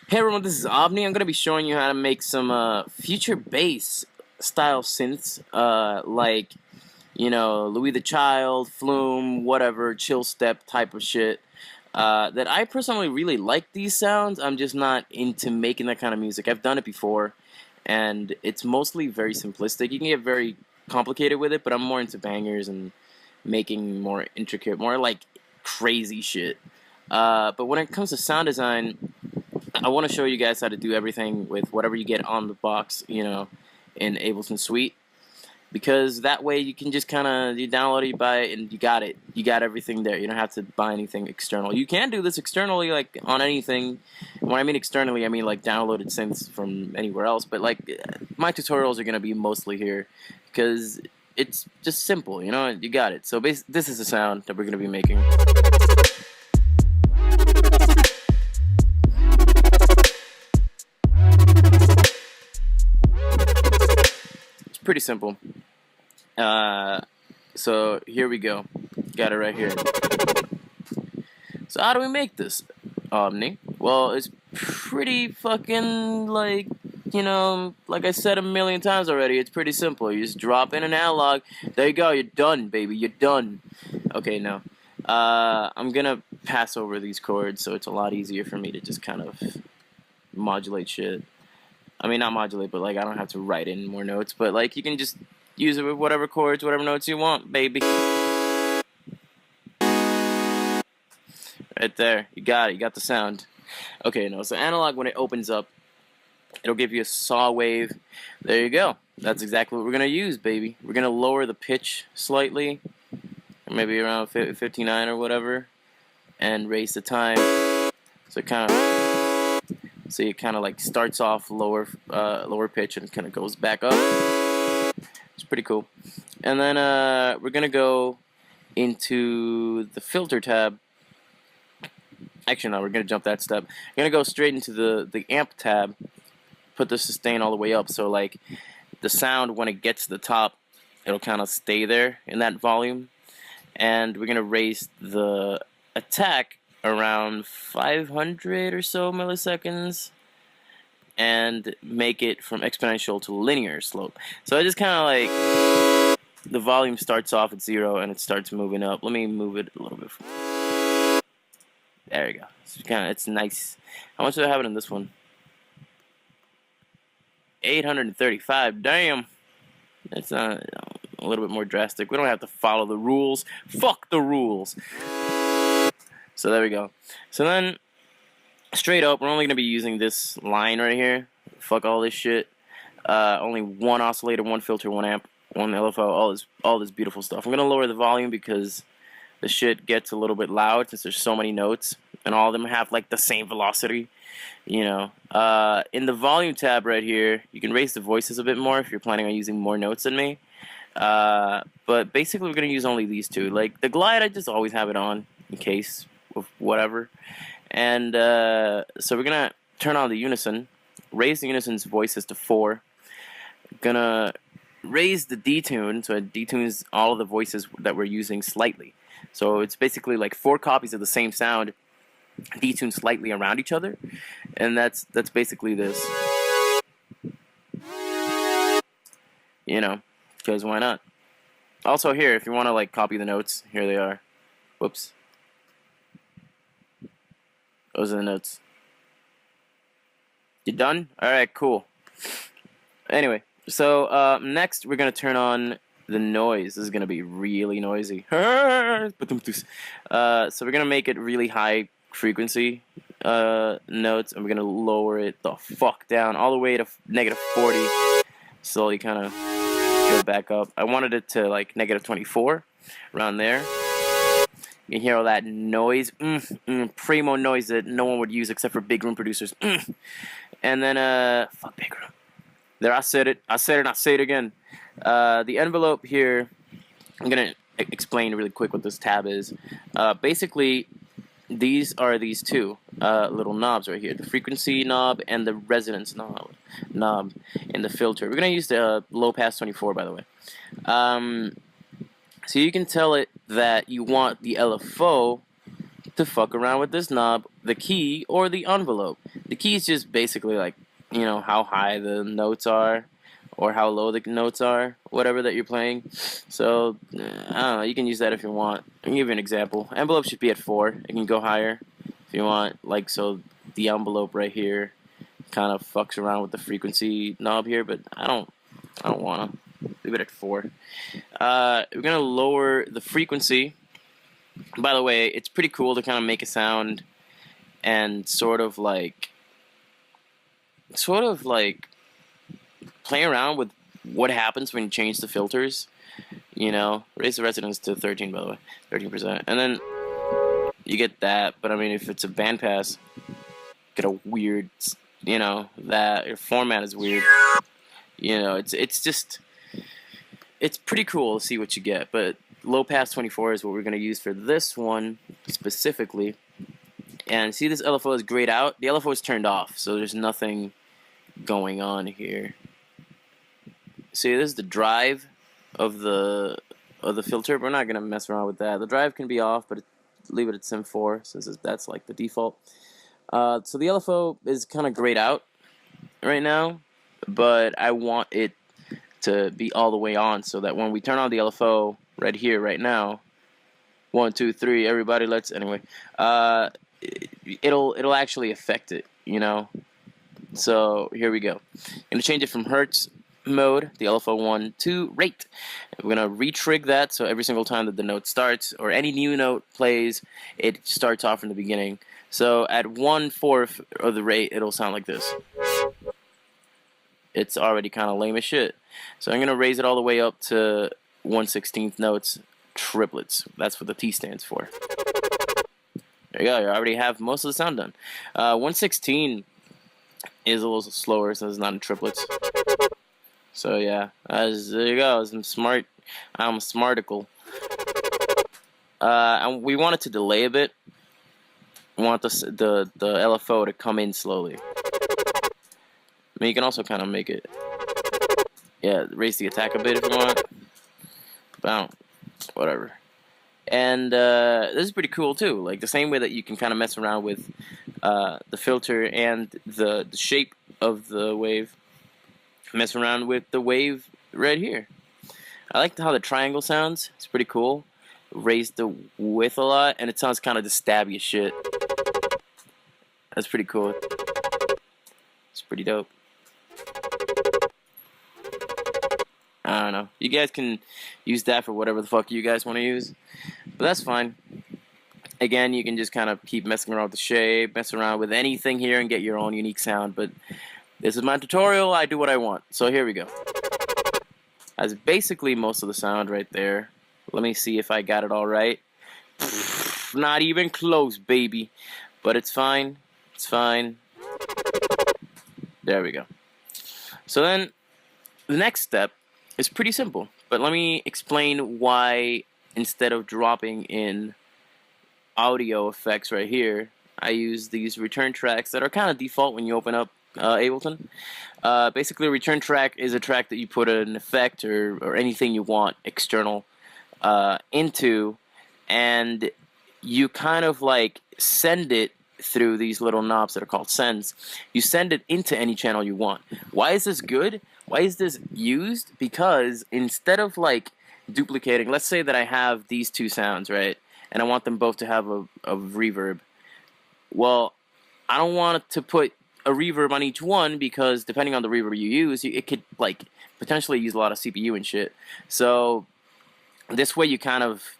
Hey everyone, this is OVNII. I'm going to be showing you how to make some future bass style synths, like, Louis the Child, Flume, whatever, chill step type of shit. That I personally really like these sounds. I'm just not into making that kind of music. I've done it before, and it's mostly very simplistic. You can get very complicated with it, but I'm more into bangers and making more intricate, more like crazy shit. But when it comes to sound design, I want to show you guys how to do everything with whatever you get on the box, in Ableton Suite. Because that way you can just kind of, you download it, you buy it, and you got it. You got everything there. You don't have to buy anything external. You can do this externally, like, on anything. When I mean externally, I mean, like, downloaded synths from anywhere else. But, like, my tutorials are going to be mostly here. Because it's just simple, you got it. So, this is the sound that we're going to be making. Pretty simple. So here we go. Got it right here. So how do we make this, OVNII? Well, it's pretty fucking, like I said a million times already, it's pretty simple. You just drop in an analog. There you go. You're done, baby. You're done. Okay, no. I'm gonna pass over these chords, so it's a lot easier for me to just kind of modulate shit. I mean, not modulate, but, like, I don't have to write in more notes. But, like, you can just use it with whatever chords, whatever notes you want, baby. Right there. You got it. You got the sound. Okay, no. So analog, when it opens up, it'll give you a saw wave. There you go. That's exactly what we're going to use, baby. We're going to lower the pitch slightly, maybe around 59 or whatever, and raise the time. So it kind of like starts off lower pitch and kind of goes back up. It's pretty cool. And then we're gonna go into the filter tab. Actually, no, we're gonna jump that step. We're gonna go straight into the amp tab. Put the sustain all the way up, so like the sound when it gets to the top, it'll kind of stay there in that volume. And we're gonna raise the attack around 500 or so milliseconds and make it from exponential to linear slope. So I just kind of like, the volume starts off at 0 and it starts moving up. Let me move it a little bit. There you go. It's nice. How much do I have it in this one? 835. Damn. That's not a little bit more drastic. We don't have to follow the rules. Fuck the rules. So there we go. So then, straight up, we're only going to be using this line right here. Fuck all this shit. Only one oscillator, one filter, one amp, one LFO, all this beautiful stuff. I'm going to lower the volume because the shit gets a little bit loud since there's so many notes. And all of them have like the same velocity. In the volume tab right here, you can raise the voices a bit more if you're planning on using more notes than me. But basically we're going to use only these two. Like the glide, I just always have it on in case of whatever. And so we're gonna turn on the unison, raise the unison's voices to 4. Gonna raise the detune, so it detunes all of the voices that we're using slightly. So it's basically like 4 copies of the same sound detuned slightly around each other, and that's basically this. Because why not? Also here, if you want to like copy the notes, here they are. Whoops. Those are the notes. You done? Alright, cool. Anyway, so next we're going to turn on the noise. This is going to be really noisy. So we're going to make it really high frequency notes, and we're going to lower it the fuck down all the way to -40. Slowly kind of go back up. I wanted it to like -24, around there. You can hear all that noise, primo noise that no one would use except for big room producers. And then, fuck big room. There, I said it, and I say it again. The envelope here, I'm gonna explain really quick what this tab is. Basically, these are these two little knobs right here, the frequency knob and the resonance knob in the filter. We're gonna use the low pass 24, by the way. So you can tell it that you want the LFO to fuck around with this knob, the key, or the envelope. The key is just basically like, you know, how high the notes are, or how low the notes are, whatever that you're playing. So, I don't know, you can use that if you want. I can give you an example. Envelope should be at 4. It can go higher if you want, like, so the envelope right here kind of fucks around with the frequency knob here, but I don't want to. Leave it at 4. We're going to lower the frequency. By the way, it's pretty cool to kind of make a sound and sort of like play around with what happens when you change the filters. You know, raise the resonance to 13, by the way, 13%, and then you get that. But I mean, if it's a bandpass, get a weird, you know, that your format is weird. You know, it's just, it's pretty cool to see what you get. But low pass 24 is what we're going to use for this one specifically. And see, this LFO is grayed out. The LFO is turned off, so there's nothing going on here. See, this is the drive of the filter. We're not going to mess around with that. The drive can be off, but leave it at Sim 4 since that's like the default. So the LFO is kind of grayed out right now, but I want it to be all the way on so that when we turn on the LFO right here, right now, 1, 2, 3, everybody, let's, anyway, it'll actually affect it, you know. So here we go. I'm gonna change it from Hertz mode, the LFO 1, to rate. We're gonna retrig that so every single time that the note starts or any new note plays, it starts off from the beginning. So at 1/4 of the rate, it'll sound like this. It's already kind of lame as shit. So I'm gonna raise it all the way up to 1/16 notes, triplets. That's what the T stands for. There you go. You already have most of the sound done. 1/16 is a little slower, so it's not in triplets. So yeah, there you go. I'm smart. I'm a smarticle. And we want it to delay a bit. We want the LFO to come in slowly. I mean, you can also kind of make it, yeah, raise the attack a bit if you want. Bounce, whatever. And this is pretty cool too. Like the same way that you can kind of mess around with the filter and the shape of the wave. Mess around with the wave right here. I like how the triangle sounds. It's pretty cool. Raise the width a lot, and it sounds kind of just stabby as shit. That's pretty cool. It's pretty dope. I don't know. You guys can use that for whatever the fuck you guys want to use. But that's fine. Again, you can just kind of keep messing around with the shape, mess around with anything here and get your own unique sound. But this is my tutorial. I do what I want. So here we go. That's basically most of the sound right there. Let me see if I got it all right. Not even close, baby. But it's fine. It's fine. There we go. So then, the next step is pretty simple. But let me explain why, instead of dropping in audio effects right here, I use these return tracks that are kind of default when you open up Ableton. Basically, a return track is a track that you put an effect or anything you want external into, and you kind of like send it through these little knobs that are called sends. You send it into any channel you want. Why is this good? Why is this used? Because instead of like duplicating, let's say that I have these two sounds, right? And I want them both to have a reverb. Well, I don't want to put a reverb on each one because depending on the reverb you use, it could like potentially use a lot of CPU and shit. So this way you kind of,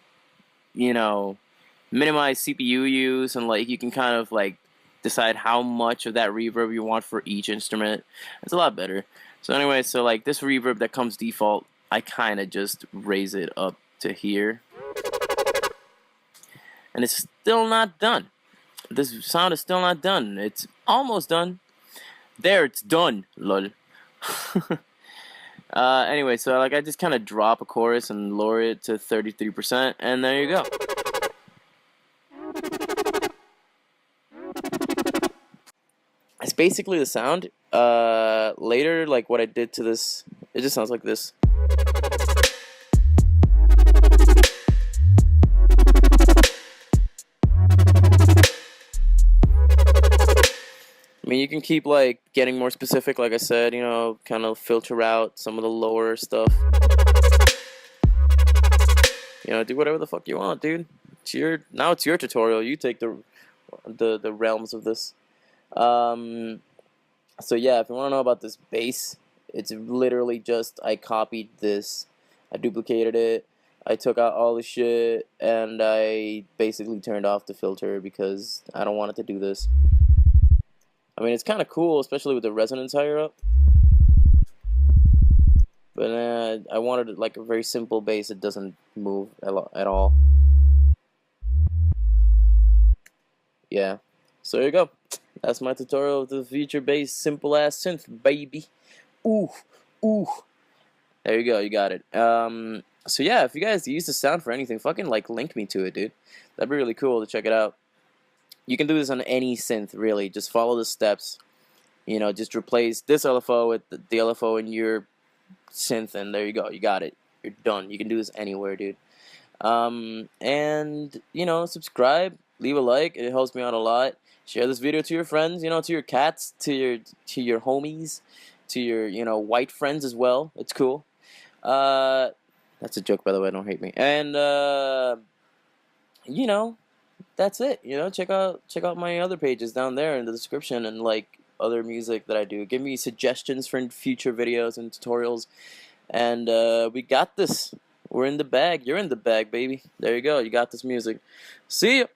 you know, minimize CPU use, and like you can kind of like decide how much of that reverb you want for each instrument. It's a lot better. So anyway, so like this reverb that comes default, I kind of just raise it up to here. And it's still not done. This sound is still not done. It's almost done. There, it's done. Lol. Anyway, so like I just kind of drop a chorus and lower it to 33%, and there you go. It's basically the sound. Later, like what I did to this, it just sounds like this. I mean, you can keep like getting more specific, like I said, you know, kind of filter out some of the lower stuff. You know, do whatever the fuck you want, dude. Now it's your tutorial. You take the realms of this. So yeah, if you want to know about this bass, it's literally just I copied this, I duplicated it, I took out all the shit, and I basically turned off the filter because I don't want it to do this. I mean, it's kind of cool, especially with the resonance higher up. But I wanted like a very simple bass that doesn't move at all. Yeah. So there you go. That's my tutorial of the feature bass simple ass synth, baby. Ooh, ooh. There you go. You got it. So yeah, if you guys use the sound for anything, fucking like link me to it, dude. That'd be really cool to check it out. You can do this on any synth, really. Just follow the steps. You know, just replace this LFO with the LFO in your synth, and there you go. You got it. You're done. You can do this anywhere, dude. And you know, subscribe, leave a like. It helps me out a lot. Share this video to your friends. You know, to your cats, to your homies, to your white friends as well. It's cool. That's a joke, by the way. Don't hate me. And you know, that's it. You know, check out my other pages down there in the description, and like other music that I do. Give me suggestions for future videos and tutorials. And we got this. We're in the bag. You're in the bag, baby. There you go. You got this music. See ya.